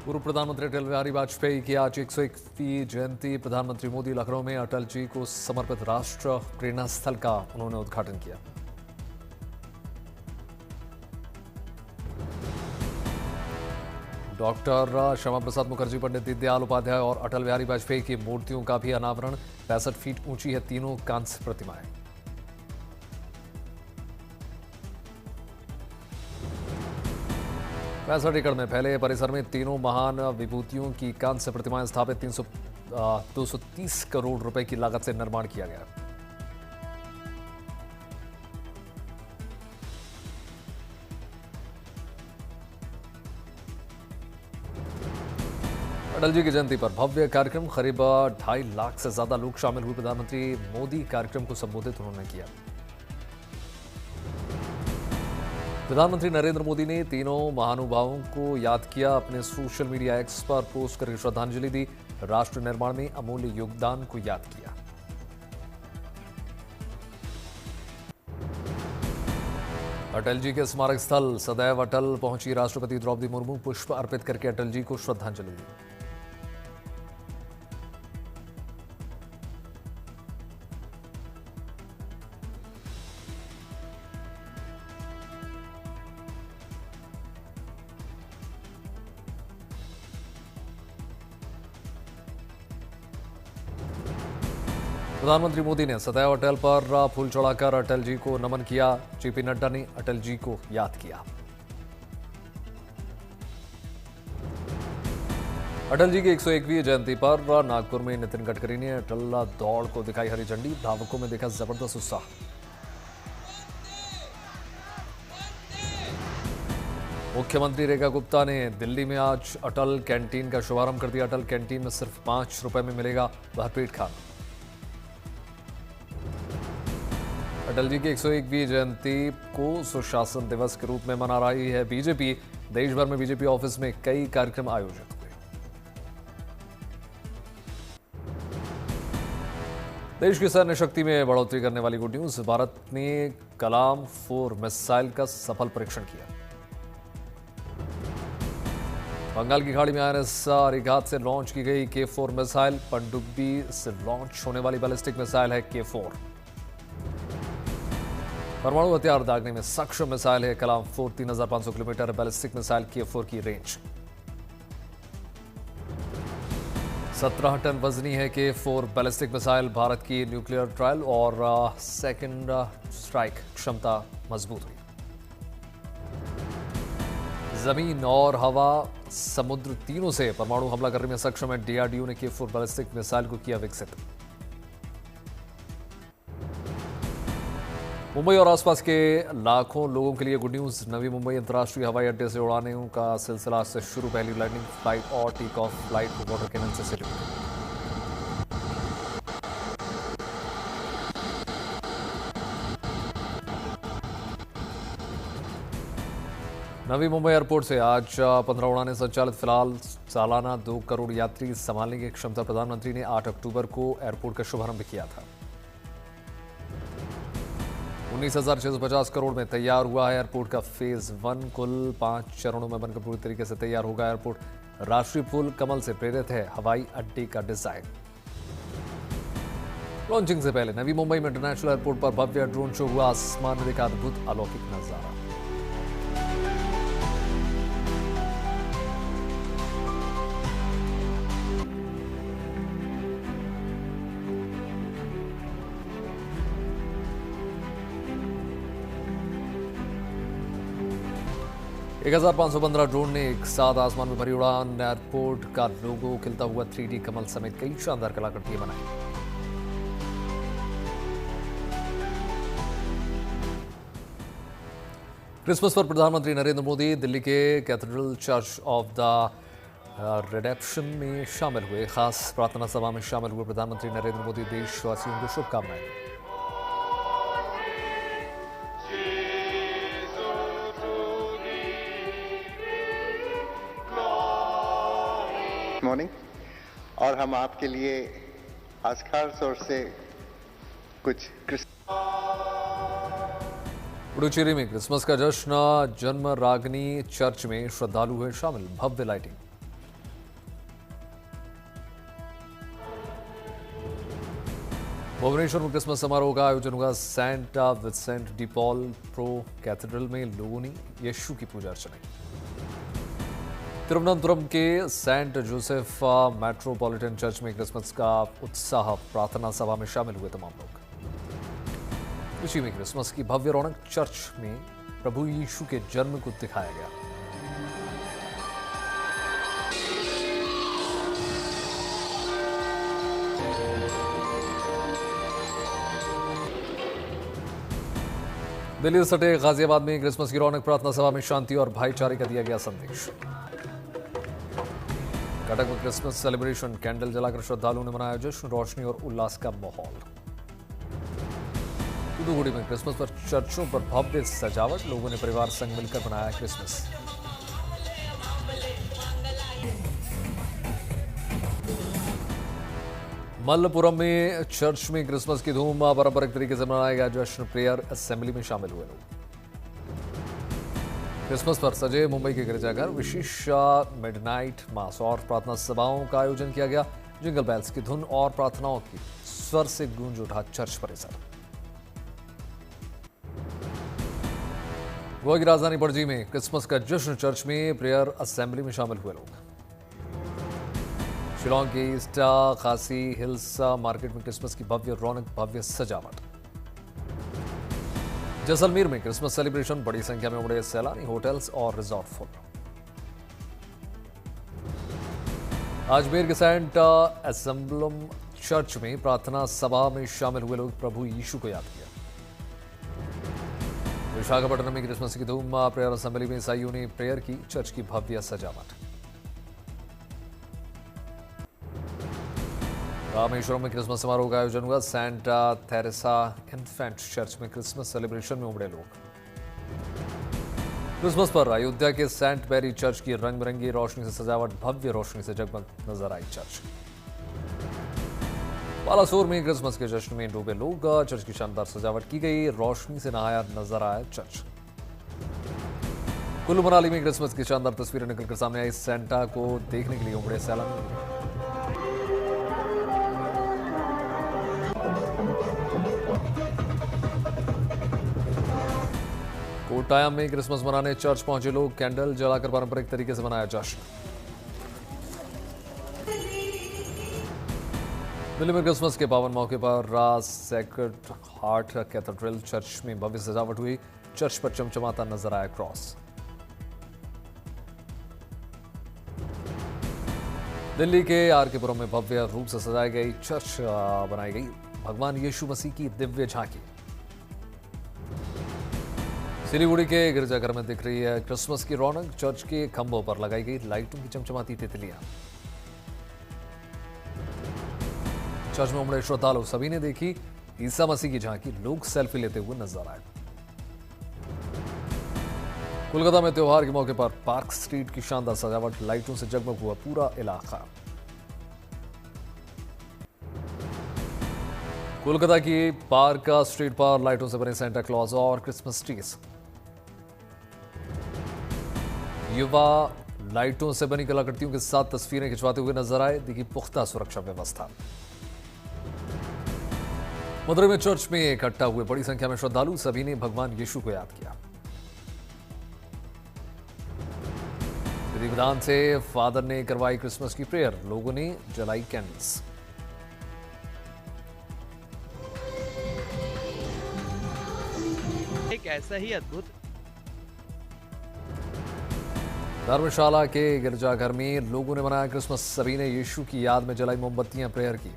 पूर्व प्रधानमंत्री अटल बिहारी वाजपेयी की आज 101वीं जयंती। प्रधानमंत्री मोदी लखनऊ में अटल जी को समर्पित राष्ट्र प्रेरणा स्थल का उन्होंने उद्घाटन किया। डॉक्टर श्यामा प्रसाद मुखर्जी, पंडित दीनदयाल उपाध्याय और अटल बिहारी वाजपेयी की मूर्तियों का भी अनावरण। 65 फीट ऊंची है तीनों कांस्य प्रतिमाएं। पैंसठ एकड़ में फैले परिसर में तीनों महान विभूतियों की कांस्य प्रतिमाएं स्थापित। 230 करोड़ रुपए की लागत से निर्माण किया गया। अटल जी की जयंती पर भव्य कार्यक्रम। करीब 2.5 लाख से ज्यादा लोग शामिल हुए। प्रधानमंत्री मोदी कार्यक्रम को संबोधित उन्होंने किया। प्रधानमंत्री नरेंद्र मोदी ने तीनों महानुभावों को याद किया। अपने सोशल मीडिया एक्स पर पोस्ट करके श्रद्धांजलि दी। राष्ट्र निर्माण में अमूल्य योगदान को याद किया। अटल जी के स्मारक स्थल सदैव अटल पहुंची राष्ट्रपति द्रौपदी मुर्मू। पुष्प अर्पित करके अटल जी को श्रद्धांजलि दी। प्रधानमंत्री मोदी ने सदैव अटल पर फूल चढ़ाकर अटल जी को नमन किया। जेपी नड्डा ने अटल जी को याद किया। अटल जी की 101वीं जयंती पर नागपुर में नितिन गडकरी ने अटल दौड़ को दिखाई हरी झंडी। धावकों में देखा जबरदस्त उत्साह। मुख्यमंत्री रेखा गुप्ता ने दिल्ली में आज अटल कैंटीन का शुभारंभ कर दिया। अटल कैंटीन में सिर्फ 5 रुपए में मिलेगा भरपेट खाना। अटल जी की 101वीं जयंती को सुशासन दिवस के रूप में मना रही है बीजेपी। देश भर में बीजेपी ऑफिस में कई कार्यक्रम आयोजित हुए। देश की सैन्य शक्ति में बढ़ोतरी करने वाली गुड न्यूज। भारत ने कलाम 4 मिसाइल का सफल परीक्षण किया। बंगाल की खाड़ी में आईएनएस अरिघात से लॉन्च की गई K4 मिसाइल। पनडुब्बी से लॉन्च होने वाली बैलिस्टिक मिसाइल है K4। परमाणु हथियार दागने में सक्षम मिसाइल है कलाम 4। 3500 किलोमीटर बैलिस्टिक मिसाइल K4 की रेंज। 17 टन वजनी है K4 बैलिस्टिक मिसाइल। भारत की न्यूक्लियर ट्रायल और सेकंड स्ट्राइक क्षमता मजबूत हुई। जमीन और हवा समुद्र तीनों से परमाणु हमला करने में सक्षम है। डीआरडीओ ने K4 बैलिस्टिक मिसाइल को किया विकसित। मुंबई और आसपास के लाखों लोगों के लिए गुड न्यूज। नवी मुंबई अंतर्राष्ट्रीय हवाई अड्डे से उड़ानों का सिलसिला से शुरू। पहली लैंडिंग फ्लाइट और टेक ऑफ फ्लाइट को वाटर कैनन से शुरू। नवी मुंबई एयरपोर्ट से आज 15 उड़ानें संचालित। फिलहाल सालाना 2 करोड़ यात्री संभालने की क्षमता। प्रधानमंत्री ने 8 अक्टूबर को एयरपोर्ट का शुभारंभ किया था। 19,650 करोड़ में तैयार हुआ है एयरपोर्ट का फेज 1। कुल 5 चरणों में बनकर पूरी तरीके से तैयार होगा एयरपोर्ट। राष्ट्रीय फूल कमल से प्रेरित है हवाई अड्डे का डिजाइन। लॉन्चिंग से पहले नवी मुंबई में इंटरनेशनल एयरपोर्ट पर भव्य ड्रोन शो हुआ। आसमान में देखा अद्भुत अलौकिक नजारा। एक 1515 ड्रोन ने एक साथ आसमान में भरी उड़ान। एयरपोर्ट का लोगो, खिलता हुआ 3D कमल समेत कई शानदार कलाकृतियां बनाई। क्रिसमस पर प्रधानमंत्री नरेंद्र मोदी दिल्ली के cathedral church of the redemption में शामिल हुए। खास प्रार्थना सभा में शामिल हुए प्रधानमंत्री नरेंद्र मोदी। देशवासियों को शुभकामनाएं दी। मॉर्निंग। और हम आपके लिए आज खास तौर से कुछ पुडुचेरी में क्रिसमस का जश्न। जन्म रागनी चर्च में श्रद्धालु हुए शामिल। भव्य लाइटिंग। भुवनेश्वर में क्रिसमस समारोह का आयोजन हुआ। Saint Vincent de Paul pro cathedral में लोगों ने यीशु की पूजा अर्चना की। तिरुवनंतपुरम के सेंट जोसेफ मेट्रोपॉलिटन चर्च में क्रिसमस का उत्साह, प्रार्थना सभा में शामिल हुए तमाम लोग। इसी में क्रिसमस की भव्य रौनक, चर्च में प्रभु यीशु के जन्म को दिखाया गया। दिल्ली से सटे गाजियाबाद में क्रिसमस की रौनक, प्रार्थना सभा में शांति और भाईचारे का दिया गया संदेश। कटक में क्रिसमस सेलिब्रेशन, कैंडल जलाकर श्रद्धालुओं ने मनाया जश्न, रोशनी और उल्लास का माहौल। तूतुकुड़ी में क्रिसमस पर चर्चों पर भव्य सजावट, लोगों ने परिवार संग मिलकर मनाया क्रिसमस। मल्लपुरम में चर्च में क्रिसमस की धूम, पारंपरिक तरीके से मनाया गया जश्न, प्रेयर असेंबली में शामिल हुए लोग। क्रिसमस पर सजे मुंबई के गिरजाघर, विशेष मिडनाइट मास और प्रार्थना सभाओं का आयोजन किया गया। जिंगल बेल्स की धुन और प्रार्थनाओं की स्वर से गूंज उठा चर्च परिसर। गोवा की राजधानी पणजी में क्रिसमस का जश्न, चर्च में प्रेयर असेंबली में शामिल हुए लोग। शिलोंग के ईस्ट खासी हिल्स मार्केट में क्रिसमस की भव्य रौनक, भव्य सजावट। जैसलमेर में क्रिसमस सेलिब्रेशन, बड़ी संख्या में उमड़े सैलानी, होटल्स और रिजॉर्ट फुल। अजमेर के सेंट एसेंबलम चर्च में प्रार्थना सभा में शामिल हुए लोग प्रभु यीशु को याद किया। विशाखापट्टनम में क्रिसमस की धूम, प्रेयर असेंबली में ईसाइयों ने प्रेयर की, चर्च की भव्य सजावट। रामेश्वरम में क्रिसमस समारोह का आयोजन हुआ। सेंट थेरेसा इन्फेंट चर्च में क्रिसमस सेलिब्रेशन में उमड़े लोग। क्रिसमस पर अयोध्या के सेंट मैरी चर्च की रंग बिरंगी रोशनी से सजावट, भव्य रोशनी से जगमग नजर आई चर्च। बालासोर में क्रिसमस के जश्न में डूबे लोग, चर्च की शानदार सजावट की गई, रोशनी से नहाया नजर आया चर्च। कुल्लू मनाली में क्रिसमस की शानदार तस्वीरें निकलकर सामने आई, सेंटा को देखने के लिए उमड़े सैलानी। कोटायाम में क्रिसमस मनाने चर्च पहुंचे लोग, कैंडल जलाकर पारंपरिक तरीके से मनाया जश्न। दिल्ली में क्रिसमस के पावन मौके पर सेक्रेड हार्ट कैथेड्रल चर्च में भव्य सजावट हुई, चर्च पर चमचमाता नजर आया क्रॉस। दिल्ली के आरकेपुरम में भव्य रूप से सजाई गई चर्च बनाई गई, भगवान यीशु मसीह की दिव्य झांकी। सिलीगुड़ी के गिरजाघर में दिख रही है क्रिसमस की रौनक, चर्च के खंभों पर लगाई गई लाइटों की चमचमाती तितलियां। चर्च में उमड़े श्रद्धालु सभी ने देखी ईसा मसीह की झांकी, लोग सेल्फी लेते हुए नजर आए। कोलकाता में त्योहार के मौके पर पार्क स्ट्रीट की शानदार सजावट, लाइटों से जगमग हुआ पूरा इलाका। कोलकाता की पार्क स्ट्रीट पर लाइटों से बने सेंटा क्लॉज और क्रिसमस ट्रीज। युवा लाइटों से बनी कलाकृतियों के साथ तस्वीरें खिंचवाते हुए नजर आए, देखी पुख्ता सुरक्षा व्यवस्था। मदुरई में चर्च में इकट्ठा हुए बड़ी संख्या में श्रद्धालु, सभी ने भगवान यीशु को याद किया। विधि विधान से फादर ने करवाई क्रिसमस की प्रेयर, लोगों ने जलाई कैंडल्स। एक ऐसा ही अद्भुत धर्मशाला के गिरजाघर में लोगों ने मनाया क्रिसमस, सभी ने यीशु की याद में जलाई मोमबत्तियां, प्रेयर की।